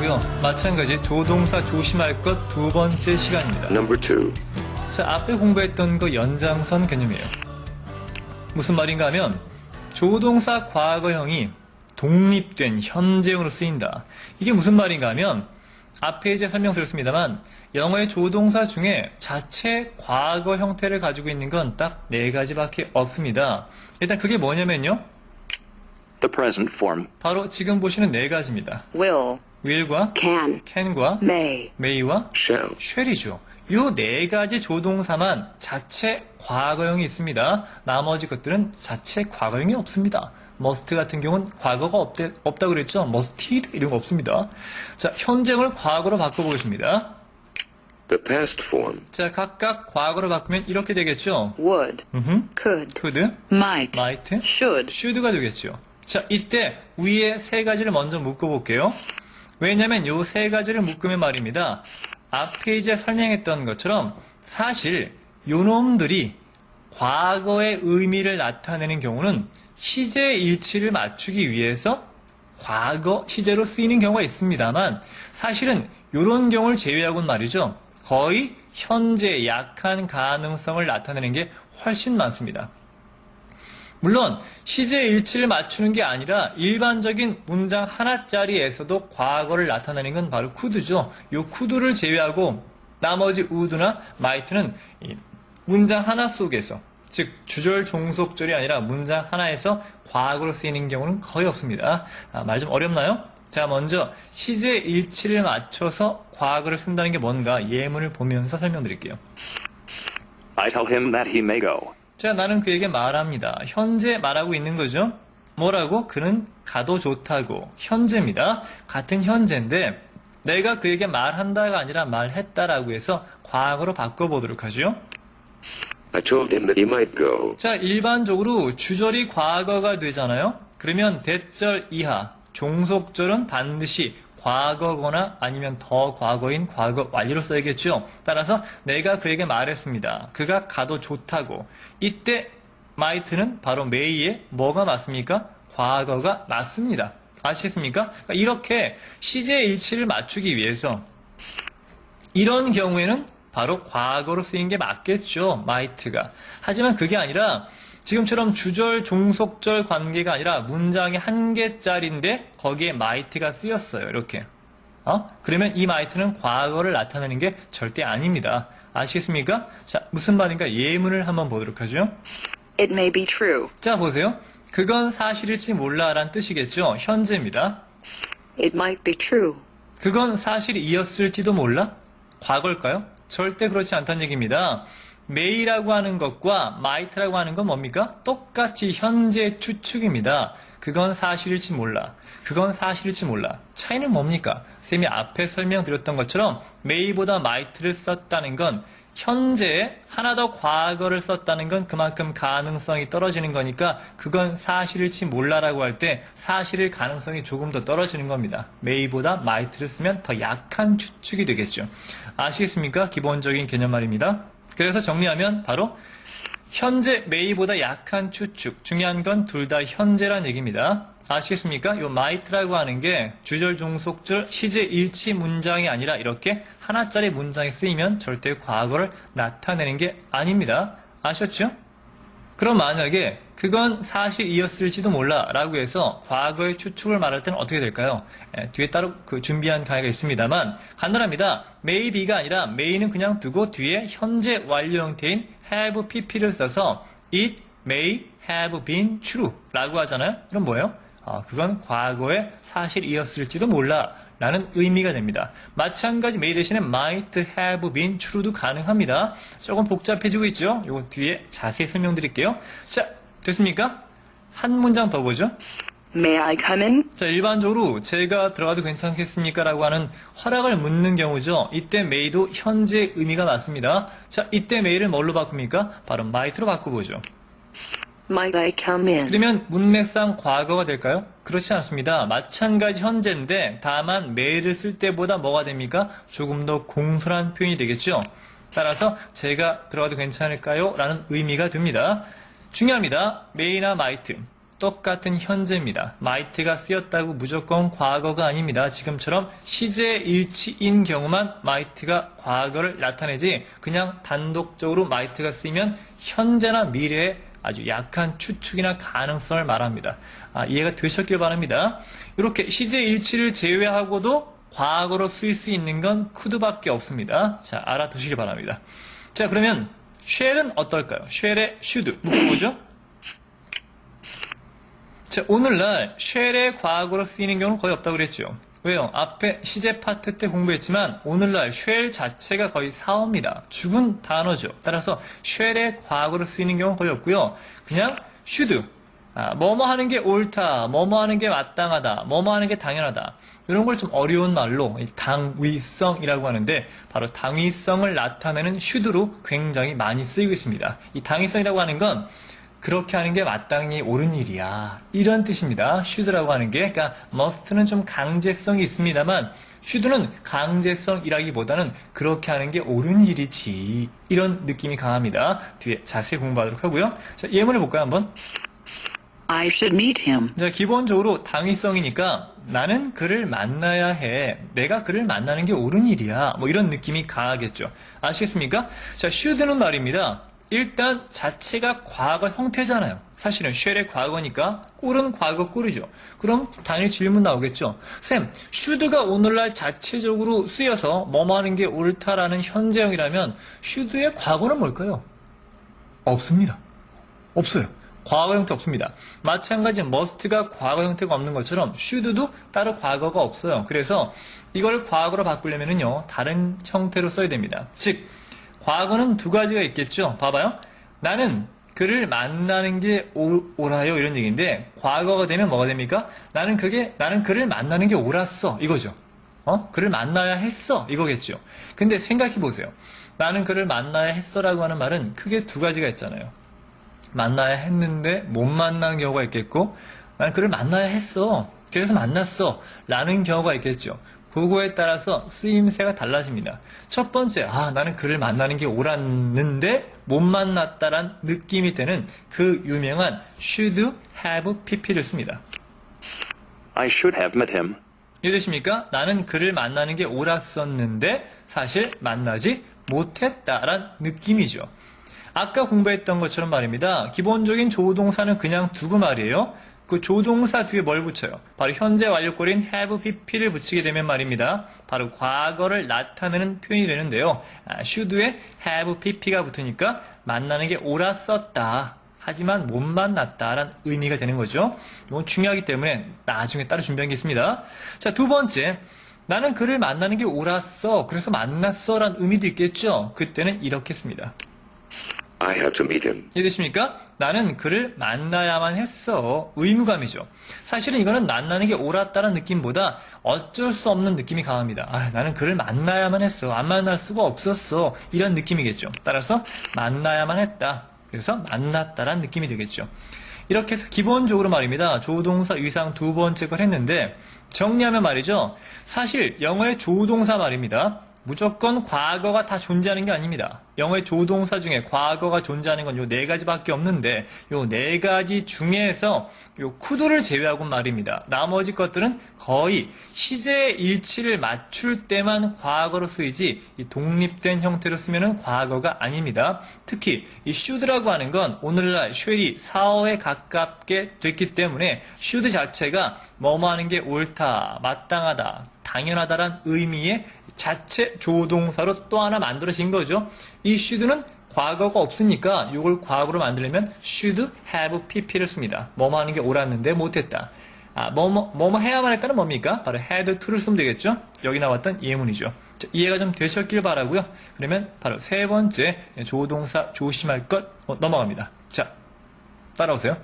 아니고요. 마찬가지 조동사 조심할 것 두 번째 시간입니다. Number 2. 자, 앞에 공부했던 거 연장선 개념이에요. 무슨 말인가 하면 조동사 과거형이 독립된 현재형으로 쓰인다. 이게 무슨 말인가 하면 앞에 이제 설명드렸습니다만 영어의 조동사 중에 자체 과거 형태를 가지고 있는 건 딱 4가지밖에 없습니다. 일단 그게 뭐냐면요. The present form. 바로 지금 보시는 4가지입니다. will, will과 can, can과 may, may와 Shall. shall이죠. 이 4가지 조동사만 자체 과거형이 있습니다. 나머지 것들은 자체 과거형이 없습니다. must 같은 경우는 과거가 없다 그랬죠. musted 이런 거 없습니다. 자, 현재형을 과거로 바꿔보겠습니다. The past form. 자, 각각 과거로 바꾸면 이렇게 되겠죠. would, could, could, might, might, should, should가 되겠죠. 자, 이때 위에 3가지를 먼저 묶어볼게요. 왜냐면 이 3가지를 묶으면 말입니다. 앞에 이제 설명했던 것처럼 사실 요놈들이 과거의 의미를 나타내는 경우는 시제 일치를 맞추기 위해서 과거 시제로 쓰이는 경우가 있습니다만 사실은 이런 경우를 제외하고는 말이죠. 거의 현재 약한 가능성을 나타내는 게 훨씬 많습니다. 물론 시제 일치를 맞추는 게 아니라 일반적인 문장 하나짜리에서도 과거를 나타내는 건 바로 could죠. 이 could를 제외하고 나머지 would나 might는 문장 하나 속에서 즉 주절 종속절이 아니라 문장 하나에서 과거로 쓰이는 경우는 거의 없습니다. 말 좀 어렵나요? 자, 먼저 시제 일치를 맞춰서 과거를 쓴다는 게 뭔가 예문을 보면서 설명드릴게요. I tell him that he may go. 자, 나는 그에게 말합니다. 현재 말하고 있는 거죠. 뭐라고? 그는 가도 좋다고. 현재입니다. 같은 현재인데 내가 그에게 말한다가 아니라 말했다라고 해서 과거로 바꿔보도록 하죠. I told him that he might go. 자, 일반적으로 주절이 과거가 되잖아요. 그러면 대절 이하, 종속절은 반드시 과거거나 아니면 더 과거인 과거 완료로 써야겠죠. 따라서 내가 그에게 말했습니다. 그가 가도 좋다고. 이때 might는 바로 may에 뭐가 맞습니까? 과거가 맞습니다. 아시겠습니까? 그러니까 이렇게 시제 일치를 맞추기 위해서 이런 경우에는 바로 과거로 쓰인 게 맞겠죠. might가. 하지만 그게 아니라 지금처럼 주절, 종속절 관계가 아니라 문장이 1개짜리인데 거기에 might가 쓰였어요. 이렇게. 그러면 이 might는 과거를 나타내는 게 절대 아닙니다. 아시겠습니까? 자, 무슨 말인가 예문을 한번 보도록 하죠. it may be true, 자, 보세요. 그건 사실일지 몰라라는 뜻이겠죠. 현재입니다. it might be true, 그건 사실이었을지도 몰라? 과거일까요? 절대 그렇지 않다는 얘기입니다. may라고 하는 것과 might라고 하는 건 뭡니까? 똑같이 현재 추측입니다. 그건 사실일지 몰라. 그건 사실일지 몰라. 차이는 뭡니까? 쌤이 앞에 설명드렸던 것처럼 may보다 might를 썼다는 건 현재에 하나 더 과거를 썼다는 건 그만큼 가능성이 떨어지는 거니까 그건 사실일지 몰라라고 할 때 사실일 가능성이 조금 더 떨어지는 겁니다. may보다 might를 쓰면 더 약한 추측이 되겠죠. 아시겠습니까? 기본적인 개념 말입니다. 그래서 정리하면 바로 현재 may보다 약한 추측. 중요한 건 둘 다 현재란 얘기입니다. 아시겠습니까? 요 might라고 하는 게 주절, 종속절, 시제 일치 문장이 아니라 이렇게 하나짜리 문장에 쓰이면 절대 과거를 나타내는 게 아닙니다. 아셨죠? 그럼 만약에 그건 사실이었을지도 몰라 라고 해서 과거의 추측을 말할 때는 어떻게 될까요? 뒤에 따로 준비한 강의가 있습니다만 간단합니다. maybe가 아니라 may는 그냥 두고 뒤에 현재 완료 형태인 have pp를 써서 it may have been true 라고 하잖아요. 그럼 뭐예요? 그건 과거의 사실이었을지도 몰라 라는 의미가 됩니다. 마찬가지 may 대신에 might have been true도 가능합니다. 조금 복잡해지고 있죠? 이거 뒤에 자세히 설명드릴게요. 자, 됐습니까? 한 문장 더 보죠. may I come in, 자, 일반적으로 제가 들어가도 괜찮겠습니까? 라고 하는 허락을 묻는 경우죠. 이때 may도 현재 의미가 맞습니다. 자, 이때 may를 뭘로 바꿉니까? 바로 might로 바꿔보죠. might I come in, 그러면 문맥상 과거가 될까요? 그렇지 않습니다. 마찬가지 현재인데 다만 may를 쓸 때보다 뭐가 됩니까? 조금 더 공손한 표현이 되겠죠. 따라서 제가 들어가도 괜찮을까요? 라는 의미가 됩니다. 중요합니다. may나 might 똑같은 현재입니다. might가 쓰였다고 무조건 과거가 아닙니다. 지금처럼 시제 일치인 경우만 might가 과거를 나타내지 그냥 단독적으로 might가 쓰이면 현재나 미래에 아주 약한 추측이나 가능성을 말합니다. 이해가 되셨길 바랍니다. 이렇게 시제 일치를 제외하고도 과거로 쓰일 수 있는 건 could밖에 없습니다. 자, 알아두시길 바랍니다. 자, 그러면 shall은 어떨까요? shall의 should 묶어보죠. 자, 오늘날 shall의 과거로 쓰이는 경우는 거의 없다고 그랬죠. 왜요? 앞에 시제 파트 때 공부했지만 오늘날 shall 자체가 거의 사어입니다. 죽은 단어죠. 따라서 shall의 과거로 쓰이는 경우는 거의 없고요. 그냥 should, 뭐뭐 하는 게 옳다, 뭐뭐 하는 게 마땅하다, 뭐뭐 하는 게 당연하다. 이런 걸 좀 어려운 말로 당위성이라고 하는데 바로 당위성을 나타내는 should로 굉장히 많이 쓰이고 있습니다. 이 당위성이라고 하는 건 그렇게 하는 게 마땅히 옳은 일이야. 이런 뜻입니다. should라고 하는 게. 그러니까 must는 좀 강제성이 있습니다만 should는 강제성이라기보다는 그렇게 하는 게 옳은 일이지. 이런 느낌이 강합니다. 뒤에 자세히 공부하도록 하고요. 자, 예문을 볼까요, 한번? I should meet him. 자, 기본적으로 당위성이니까 나는 그를 만나야 해. 내가 그를 만나는 게 옳은 일이야. 뭐 이런 느낌이 강하겠죠. 아시겠습니까? 자, should는 말입니다. 일단 자체가 과거 형태잖아요. 사실은 shall의 과거니까 꼴은 과거 꼴이죠. 그럼 당연히 질문 나오겠죠. 쌤, should가 오늘날 자체적으로 쓰여서 뭐뭐 하는 게 옳다라는 현재형이라면 should의 과거는 뭘까요? 없습니다. 없어요. 과거 형태 없습니다. 마찬가지 must가 과거 형태가 없는 것처럼 should도 따로 과거가 없어요. 그래서 이걸 과거로 바꾸려면요 다른 형태로 써야 됩니다. 즉 과거는 두 가지가 있겠죠. 봐봐요. 나는 그를 만나는 게 옳아요. 이런 얘기인데 과거가 되면 뭐가 됩니까? 나는 그를 만나는 게 옳았어. 이거죠. 그를 만나야 했어. 이거겠죠. 근데 생각해 보세요. 나는 그를 만나야 했어라고 하는 말은 크게 두 가지가 있잖아요. 만나야 했는데 못 만난 경우가 있겠고 나는 그를 만나야 했어. 그래서 만났어. 라는 경우가 있겠죠. 그거에 따라서 쓰임새가 달라집니다. 첫 번째, 나는 그를 만나는 게 옳았는데 못 만났다란 느낌이 되는 그 유명한 should have pp를 씁니다. I should have met him. 이해되십니까? 나는 그를 만나는 게 옳았었는데 사실 만나지 못했다란 느낌이죠. 아까 공부했던 것처럼 말입니다. 기본적인 조동사는 그냥 두고 말이에요. 그 조동사 뒤에 뭘 붙여요? 바로 현재 완료꼴인 have pp를 붙이게 되면 말입니다. 바로 과거를 나타내는 표현이 되는데요. should에 have pp가 붙으니까 만나는 게 옳았었다. 하지만 못 만났다라는 의미가 되는 거죠. 이건 중요하기 때문에 나중에 따로 준비한 게 있습니다. 자, 두 번째. 나는 그를 만나는 게 옳았어. 그래서 만났어. 라는 의미도 있겠죠. 그때는 이렇게 씁니다. I have to meet him. 이해되십니까? 나는 그를 만나야만 했어. 의무감이죠. 사실은 이거는 만나는 게 옳았다는 느낌보다 어쩔 수 없는 느낌이 강합니다. 나는 그를 만나야만 했어. 안 만날 수가 없었어. 이런 느낌이겠죠. 따라서 만나야만 했다. 그래서 만났다란 느낌이 되겠죠. 이렇게 해서 기본적으로 말입니다. 조동사 위상 두 번째 걸 했는데 정리하면 말이죠. 사실 영어의 조동사 말입니다. 무조건 과거가 다 존재하는 게 아닙니다. 영어의 조동사 중에 과거가 존재하는 건 요 네 가지밖에 없는데 요 네 가지 중에서 요 could를 제외하고 말입니다. 나머지 것들은 거의 시제의 일치를 맞출 때만 과거로 쓰이지 이 독립된 형태로 쓰면은 과거가 아닙니다. 특히 이 should라고 하는 건 오늘날 shall이 사어에 가깝게 됐기 때문에 should 자체가 뭐뭐 하는 게 옳다, 마땅하다, 당연하다란 의미의 자체 조동사로 또 하나 만들어진 거죠. 이 should는 과거가 없으니까 이걸 과거로 만들려면 should have pp를 씁니다. 뭐뭐 하는 게 옳았는데 못했다. 뭐뭐 해야만 했다는 뭡니까? 바로 had to를 쓰면 되겠죠. 여기 나왔던 예문이죠. 자, 이해가 좀 되셨길 바라고요. 그러면 바로 세 번째 조동사 조심할 것 넘어갑니다. 자, 따라오세요.